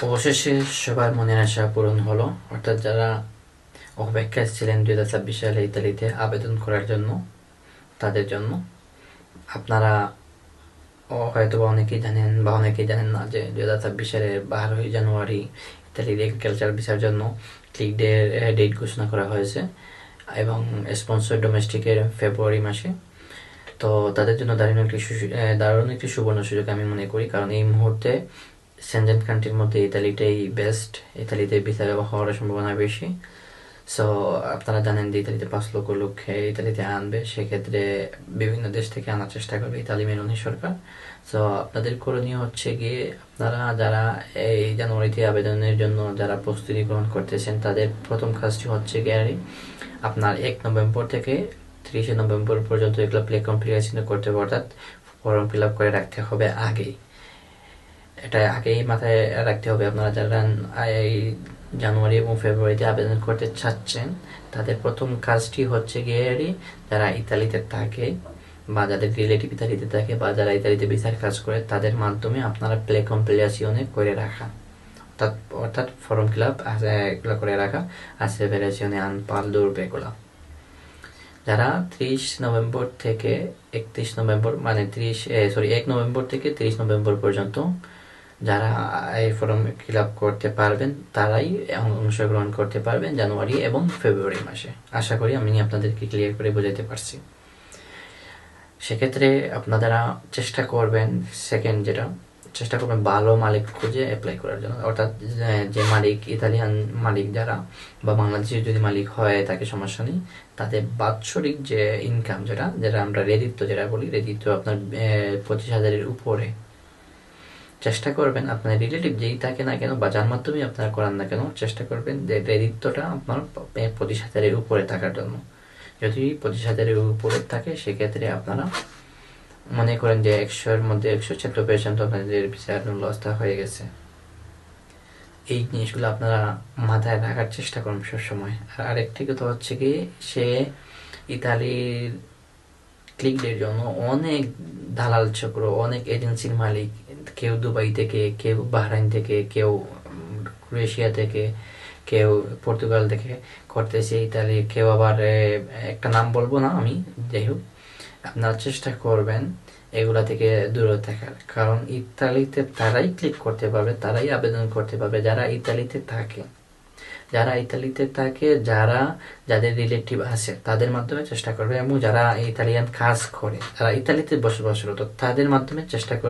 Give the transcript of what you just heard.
অবশেষে সবার মনের আশা পূরণ হলো, অর্থাৎ যারা অপেক্ষায় ছিলেন 2026 সালে ইতালিতে আবেদন করার জন্য, তাদের জন্য। আপনারা হয়তো বা অনেকেই জানেন বা অনেকেই জানেন না যে 2026 সালের 12ই জানুয়ারি ইতালির এগ্রিকালচার ভিসার জন্য ক্লিক ডেট ঘোষণা করা হয়েছে এবং স্পন্সর ডোমেস্টিকের ফেব্রুয়ারি মাসে। তো তাদের জন্য দারুণ একটি সুবর্ণ সুযোগ আমি মনে করি, কারণ এই মুহূর্তে সেনজেন কান্ট্রির মধ্যে ইতালিটাই বেস্ট। ইতালিতে ভিসা হওয়ার সম্ভাবনা বেশি। সো আপনারা জানেন যে ইতালিতে 5 লক্ষ লোক ইতালিতে আনবে, সেক্ষেত্রে বিভিন্ন দেশ থেকে আনার চেষ্টা করবে ইতালি মেলোনি সরকার। সো আপনাদের করণীয় হচ্ছে গিয়ে, আপনারা যারা এই জানুয়ারিতে আবেদনের জন্য যারা প্রস্তুতি গ্রহণ করতেছেন, তাদের প্রথম কাজটি হচ্ছে গিয়ে আপনার 1 নভেম্বর থেকে 30 নভেম্বর পর্যন্ত এগুলো প্লে কমপ্লিকেশন করতে হবে, অর্থাৎ ফর্ম ফিল আপ করে রাখতে হবে আগেই। এটা আগেই মাথায় রাখতে হবে। আপনারা যারা এই জানুয়ারি এবং ফেব্রুয়ারিতে আবেদন করতে চাচ্ছেন, তাদের প্রথম কাজটি হচ্ছে গিয়ে যারা ইতালিতে থাকে বা যাদের রিলেটিভ ইতালিতে থাকে বা যারা ইতালিতে ভিসার কাজ করে, তাদের মাধ্যমে আপনারা প্লে কম্পিলিয়াসিওনে করে রাখা, অর্থাৎ ফর্ম ফিল আপ এগুলো করে রাখা, আসেভেরাসিওনে আনপালদুরবে এগুলো। যারা 30 নভেম্বর থেকে 31 নভেম্বর, মানে 1 নভেম্বর থেকে 30 নভেম্বর পর্যন্ত যারা এই ফর্ম ফিল আপ করতে পারবেন, তারাই অংশগ্রহণ করতে পারবেন জানুয়ারি এবং ফেব্রুয়ারি মাসে। আশা করি আমি আপনাদেরকে ক্লিয়ার করে বোঝাতে পারছি। সেক্ষেত্রে আপনারা চেষ্টা করবেন, চেষ্টা করবেন ভালো মালিক খুঁজে অ্যাপ্লাই করার জন্য, অর্থাৎ যে মালিক, ইতালিয়ান মালিক যারা বা বাংলাদেশের যদি মালিক হয় তাকে সমস্যা নেই, তাদের বাৎসরিক যে ইনকাম যেটা আমরা রেদিত্ব বলি, রেদিত্ব আপনার 25,000-এর উপরে। চেষ্টা করবেন আপনার রিলেটিভ যেই থাকে না কেন বা যার মাধ্যমে আপনারা করান না কেন, চেষ্টা করবেন যে রেদিত্বটা আপনার 25,000-এর উপরে থাকার জন্য। যদি 25,000-এর উপরে থাকে, সেক্ষেত্রে আপনারা মনে করেন যে 100-এর মধ্যে 100% আপনাদের ভিসার লসটা হয়ে গেছে। এই জিনিসগুলো আপনারা মাথায় রাখার চেষ্টা করুন সবসময়। আর আরেকটি কথা হচ্ছে কি, সে ইতালির ক্লিকদের জন্য অনেক দালাল চক্র, অনেক এজেন্সির মালিক, কেউ দুবাই থেকে, কেউ বাহরাইন থেকে, কেউ ক্রোয়েশিয়া থেকে, কেউ পর্তুগাল থেকে করতেছে ইতালি, কেউ আবার একটা নাম বলবো না আমি, যাই হোক, আপনারা চেষ্টা করবেন এগুলা থেকে দূরে থাকার। কারণ ইতালিতে তারাই ক্লিক করতে পারবে, তারাই আবেদন করতে পারবে যারা ইতালিতে থাকে। যাদের রিলেটিভ আছে তাদের মাধ্যমে চেষ্টা করবে, এবং যারা ইতালিয়ান কাজ করে, যারা ইতালিতে বসবাসরত, তাদের মাধ্যমে চেষ্টা করবে।